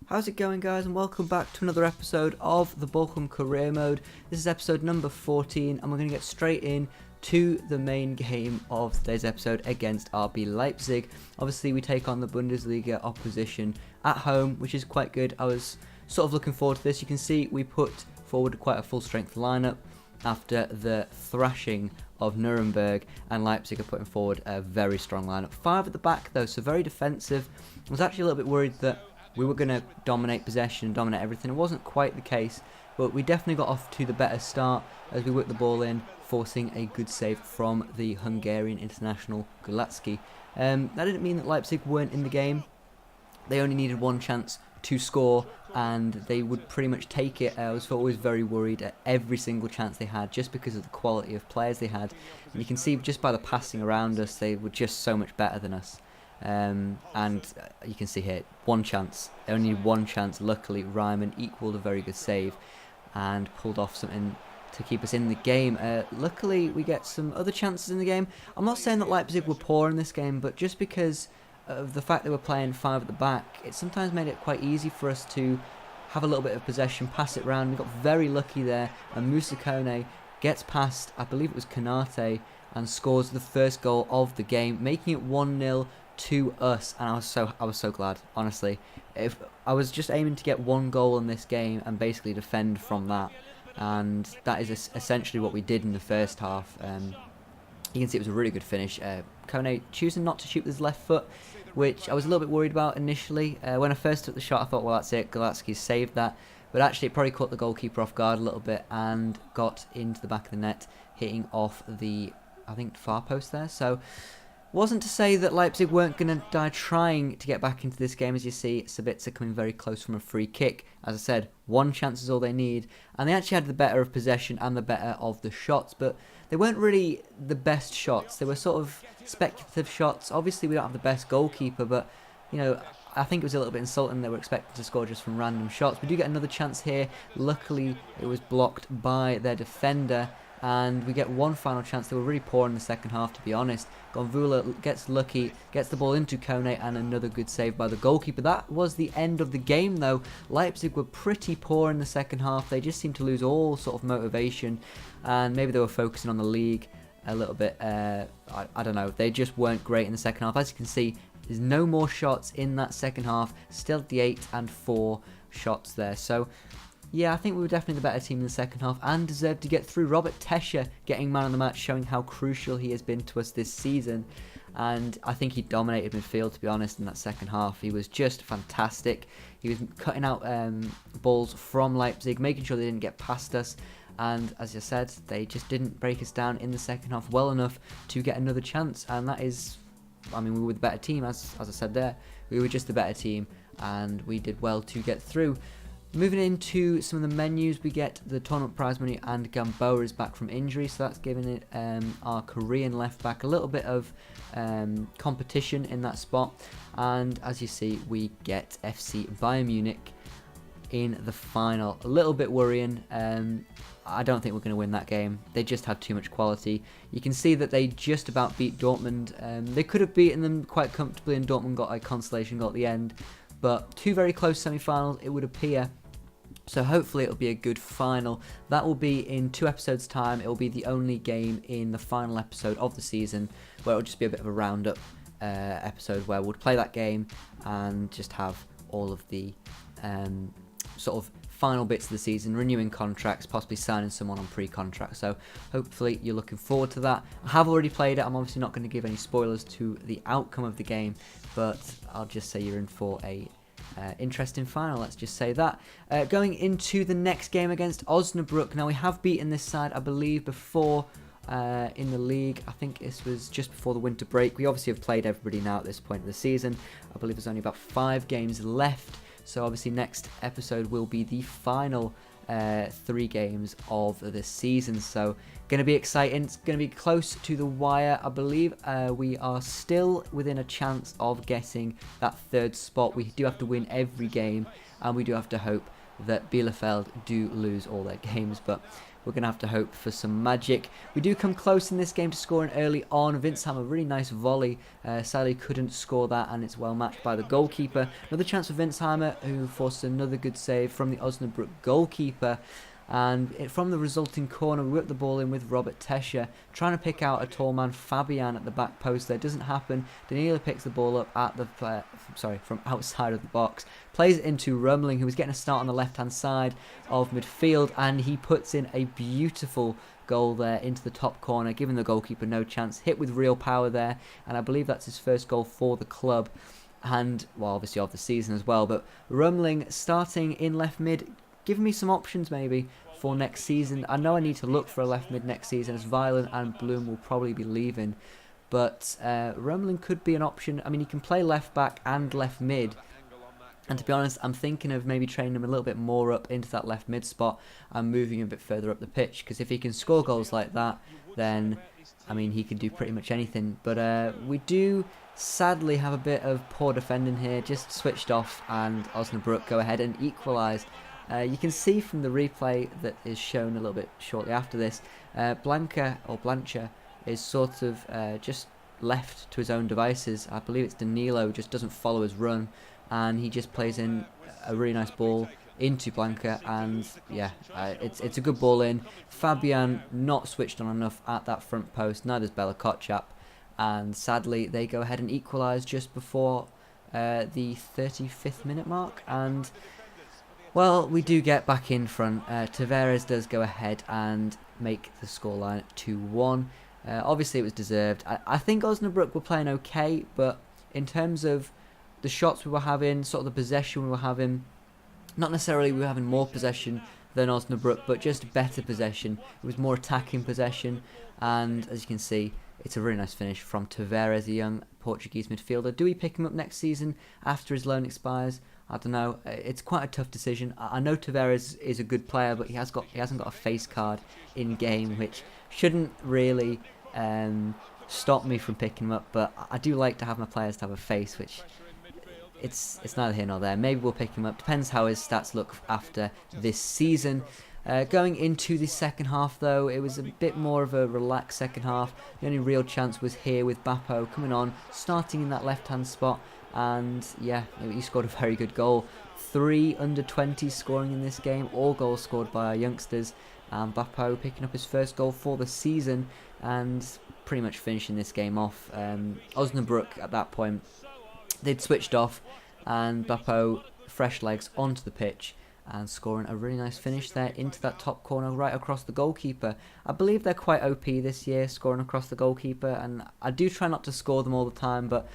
How's it going, guys, and welcome back to another episode of the Bochum Career Mode. This is episode number 14 and we're going to get straight in to the main game of today's episode against RB Leipzig. Obviously we take on the Bundesliga opposition at home, which is quite good. I was sort of looking forward to this. You can see we put forward quite a full strength lineup after the thrashing of Nuremberg, and Leipzig are putting forward a very strong lineup. 5 at the back though, so very defensive. I was actually a little bit worried that we were going to dominate possession and dominate everything. It wasn't quite the case, but we definitely got off to the better start as we worked the ball in, forcing a good save from the Hungarian international Gulacki. That didn't mean that Leipzig weren't in the game. They only needed one chance to score and they would pretty much take it. I was always very worried at every single chance they had, just because of the quality of players they had. And you can see just by the passing around us, they were just so much better than us. And you can see here, one chance, they only need one chance. Luckily Ryman equalled a very good save and pulled off something to keep us in the game. Luckily we get some other chances in the game. I'm not saying that Leipzig were poor in this game, but just because of the fact they were playing 5 at the back, it sometimes made it quite easy for us to have a little bit of possession, pass it around. We got very lucky there, and Musa Kone gets past, I believe it was Kanate, and scores the first goal of the game, making it 1-0 to us. And I was so glad, honestly. If I was just aiming to get one goal in this game and basically defend from that, and that is essentially what we did in the first half. You can see it was a really good finish. Kone choosing not to shoot with his left foot, which I was a little bit worried about initially. When I first took the shot, I thought, well, that's it, Gulacki saved that. But actually it probably caught the goalkeeper off guard a little bit and got into the back of the net, hitting off the, I think, far post there. So wasn't to say that Leipzig weren't going to die trying to get back into this game. As you see, Sabitzer coming very close from a free kick. As I said, one chance is all they need. And they actually had the better of possession and the better of the shots. But they weren't really the best shots. They were sort of speculative shots. Obviously, we don't have the best goalkeeper, but, you know, I think it was a little bit insulting. They were expecting to score just from random shots. We do get another chance here. Luckily, it was blocked by their defender. And we get one final chance. They were really poor in the second half, to be honest. Gonvula gets lucky, gets the ball into Kone, and another good save by the goalkeeper. That was the end of the game, though. Leipzig were pretty poor in the second half. They just seemed to lose all sort of motivation, and maybe they were focusing on the league a little bit. I don't know. They just weren't great in the second half. As you can see, there's no more shots in that second half. Still the 8 and 4 shots there. So yeah, I think we were definitely the better team in the second half and deserved to get through. Robert Tescher getting man of the match, showing how crucial he has been to us this season. And I think he dominated midfield, to be honest, in that second half. He was just fantastic. He was cutting out balls from Leipzig, making sure they didn't get past us. And as I said, they just didn't break us down in the second half well enough to get another chance. And that is, I mean, we were the better team, as I said there. We were just the better team, and we did well to get through. Moving into some of the menus, we get the tournament prize money, and Gamboa is back from injury, so that's giving it our Korean left back a little bit of competition in that spot. And as you see, we get FC Bayern Munich in the final. A little bit worrying. I don't think we're going to win that game. They just have too much quality. You can see that they just about beat Dortmund. They could have beaten them quite comfortably, and Dortmund got a consolation goal at the end. But 2 very close semi-finals, it would appear. So hopefully it'll be a good final. That will be in 2 episodes' time. It will be the only game in the final episode of the season, where it'll just be a bit of a roundup episode where we'll play that game and just have all of the sort of final bits of the season, renewing contracts, possibly signing someone on pre-contract. So hopefully you're looking forward to that. I have already played it. I'm obviously not going to give any spoilers to the outcome of the game, but I'll just say you're in for a interesting final, let's just say that. Going into the next game against Osnabrück. Now, we have beaten this side, I believe, before in the league. I think this was just before the winter break. We obviously have played everybody now at this point of the season. I believe there's only about 5 games left. So obviously next episode will be the final 3 games of the season. So going to be exciting. It's going to be close to the wire. I believe we are still within a chance of getting that 3rd spot. We do have to win every game, and we do have to hope that Bielefeld do lose all their games. But we're going to have to hope for some magic. We do come close in this game to scoring early on. Winsheimer, really nice volley. Sadly couldn't score that, and it's well matched by the goalkeeper. Another chance for Winsheimer, who forced another good save from the Osnabrück goalkeeper. And from the resulting corner, we whip the ball in with Robert Tescher, trying to pick out a tall man, Fabian, at the back post there. Doesn't happen. Danilo picks the ball up at the from outside of the box, plays it into Rumling, who was getting a start on the left-hand side of midfield, and he puts in a beautiful goal there into the top corner, giving the goalkeeper no chance. Hit with real power there, and I believe that's his first goal for the club, and, well, obviously of the season as well. But Rumling starting in left mid, giving me some options maybe for next season. I know I need to look for a left mid next season, as Weiland and Bloom will probably be leaving. But Rumling could be an option. I mean, he can play left back and left mid. And to be honest, I'm thinking of maybe training him a little bit more up into that left mid spot and moving him a bit further up the pitch. Because if he can score goals like that, then, I mean, he can do pretty much anything. But we do sadly have a bit of poor defending here. Just switched off, and Osnabrück go ahead and equalise. You can see from the replay that is shown a little bit shortly after this, Blancher is sort of just left to his own devices. I believe it's Danilo, just doesn't follow his run, and he just plays in a really nice ball into Blanca, and yeah, it's a good ball in. Fabian not switched on enough at that front post, neither's Bella Kotchap, and sadly they go ahead and equalise just before the 35th minute mark, and well, we do get back in front. Tavares does go ahead and make the scoreline 2-1. Obviously, it was deserved. I think Osnabrück were playing okay, but in terms of the shots we were having, sort of the possession we were having, not necessarily we were having more possession than Osnabrück, but just better possession. It was more attacking possession, and as you can see, it's a really nice finish from Tavares, a young Portuguese midfielder. Do we pick him up next season after his loan expires? I don't know. It's quite a tough decision. I know Tavares is a good player, but he hasn't got a face card in game, which shouldn't really stop me from picking him up. But I do like to have my players to have a face, which it's neither here nor there. Maybe we'll pick him up. Depends how his stats look after this season. Going into the second half, though, it was a bit more of a relaxed second half. The only real chance was here with Bappo coming on, starting in that left-hand spot. And yeah, he scored a very good goal. 3 under-20s scoring in this game, all goals scored by our youngsters. And Bappo picking up his first goal for the season and pretty much finishing this game off. Osnabrück at that point, they'd switched off, and Bappo, fresh legs onto the pitch and scoring a really nice finish there into that top corner right across the goalkeeper. I believe they're quite OP this year, scoring across the goalkeeper, and I do try not to score them all the time, but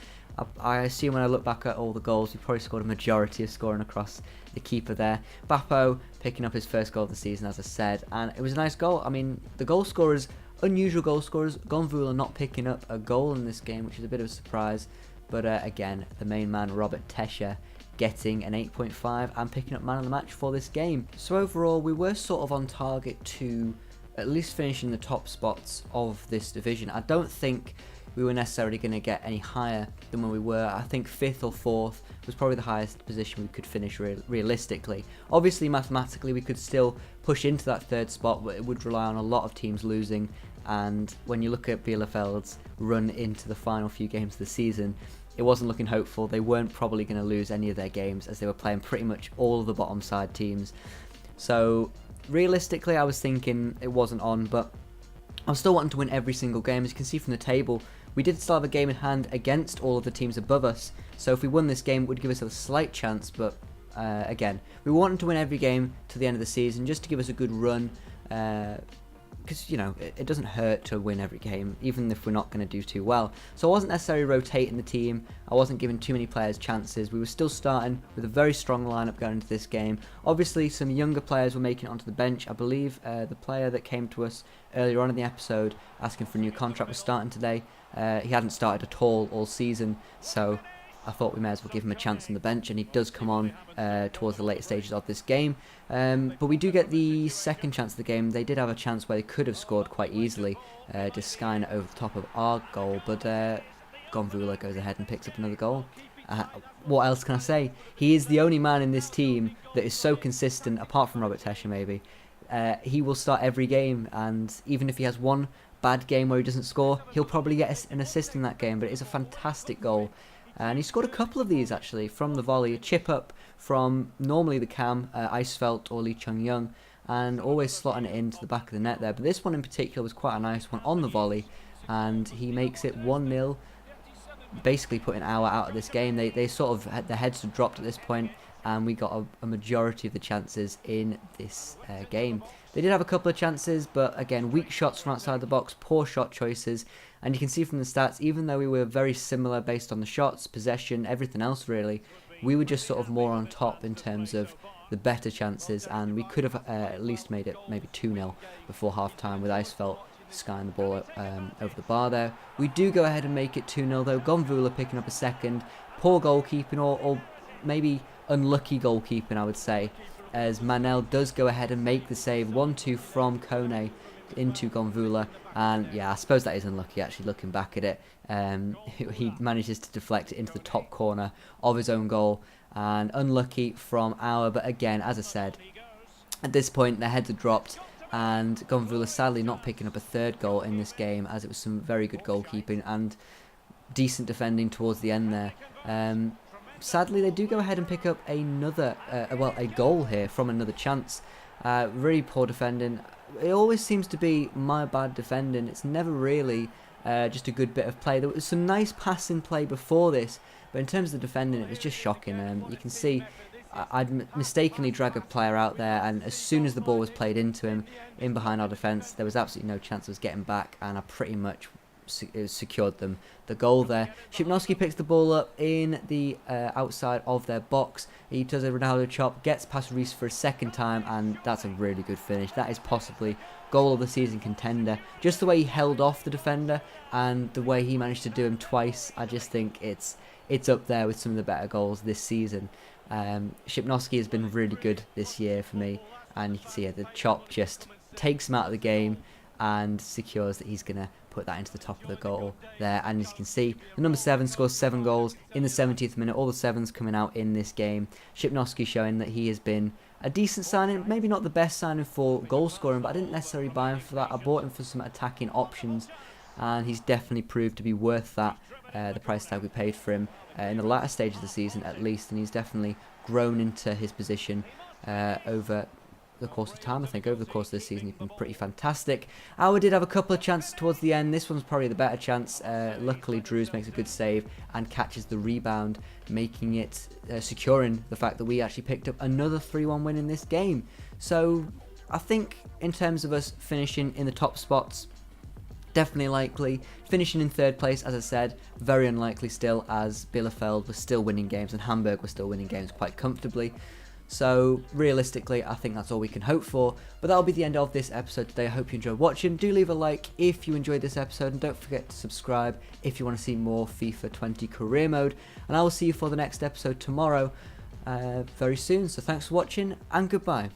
I assume when I look back at all the goals, we probably scored a majority of scoring across the keeper there. Bappo picking up his first goal of the season, as I said, and it was a nice goal. I mean, the goal scorers, unusual goal scorers, Gonvula not picking up a goal in this game, which is a bit of a surprise. But again, the main man, Robert Tescher, getting an 8.5 and picking up man of the match for this game. So overall, we were sort of on target to at least finish in the top spots of this division. I don't think we were necessarily going to get any higher than where we were. I think 5th or 4th was probably the highest position we could finish realistically. Obviously, mathematically, we could still push into that 3rd spot, but it would rely on a lot of teams losing. And when you look at Bielefeld's run into the final few games of the season, it wasn't looking hopeful. They weren't probably going to lose any of their games, as they were playing pretty much all of the bottom side teams. So realistically, I was thinking it wasn't on, but I was still wanting to win every single game. As you can see from the table, we did still have a game in hand against all of the teams above us. So if we won this game, it would give us a slight chance. But again, we wanted to win every game to the end of the season, just to give us a good run. Because, you know, it doesn't hurt to win every game, even if we're not going to do too well. So I wasn't necessarily rotating the team. I wasn't giving too many players chances. We were still starting with a very strong lineup going into this game. Obviously, some younger players were making it onto the bench. I believe the player that came to us earlier on in the episode asking for a new contract was starting today. He hadn't started at all season, so I thought we may as well give him a chance on the bench, and he does come on towards the later stages of this game. But we do get the second chance of the game. They did have a chance where they could have scored quite easily, just skying it over the top of our goal, but Gonvula goes ahead and picks up another goal. What else can I say? He is the only man in this team that is so consistent, apart from Robert Tescher maybe, he will start every game, and even if he has one bad game where he doesn't score, he'll probably get an assist in that game. But it is a fantastic goal, and he scored a couple of these actually from the volley, a chip up from normally the cam, Eisfeld or Lee Chung Young, and always slotting it into the back of the net there. But this one in particular was quite a nice one on the volley, and he makes it 1-0, basically putting our out of this game. They sort of had their heads had dropped at this point, and we got a majority of the chances in this game. They did have a couple of chances, but again, weak shots from outside the box, poor shot choices, and you can see from the stats, even though we were very similar based on the shots, possession, everything else really, we were just sort of more on top in terms of the better chances, and we could have at least made it maybe 2-0 before half-time with Eisfeld skying the ball over the bar there. We do go ahead and make it 2-0 though. Gonvula picking up a second. Poor goalkeeping, or maybe unlucky goalkeeping, I would say, as Manel does go ahead and make the save. 1-2 from Kone into Gonvula, and yeah, I suppose that is unlucky actually looking back at it. He manages to deflect it into the top corner of his own goal, and unlucky from our, but again, as I said, at this point their heads are dropped, and Gonvula sadly not picking up a third goal in this game, as it was some very good goalkeeping and decent defending towards the end there. Sadly, they do go ahead and pick up another, a goal here from another chance. Really poor defending. It always seems to be my bad defending. It's never really just a good bit of play. There was some nice passing play before this, but in terms of the defending, it was just shocking. You can see I'd mistakenly drag a player out there, and as soon as the ball was played into him, in behind our defence, there was absolutely no chance of us getting back, and I pretty much secured them the goal there. Shipnowski picks the ball up in the outside of their box. He does a Ronaldo chop, gets past Reese for a second time, and that's a really good finish. That is possibly goal of the season contender. Just the way he held off the defender and the way he managed to do him twice, I just think it's up there with some of the better goals this season. Shipnowski has been really good this year for me, and you can see the chop just takes him out of the game and secures that he's going to put that into the top of the goal there. And as you can see, the number 7 scores 7 goals in the 70th minute. All the 7s coming out in this game. Shipnowski showing that he has been a decent signing, maybe not the best signing for goal scoring, but I didn't necessarily buy him for that. I bought him for some attacking options, and he's definitely proved to be worth that, the price tag we paid for him in the latter stage of the season at least, and he's definitely grown into his position over the course of time. I think over the course of this season he's been pretty fantastic. Our did have a couple of chances towards the end. This one's probably the better chance. Luckily Drews makes a good save and catches the rebound, making it securing the fact that we actually picked up another 3-1 win in this game. So I think in terms of us finishing in the top spots, definitely likely. Finishing in third place, as I said, very unlikely still, as Bielefeld was still winning games and Hamburg was still winning games quite comfortably. So realistically, I think that's all we can hope for. But that'll be the end of this episode today. I hope you enjoyed watching. Do leave a like if you enjoyed this episode, and don't forget to subscribe if you want to see more FIFA 20 career mode. And I will see you for the next episode tomorrow very soon. So thanks for watching, and goodbye.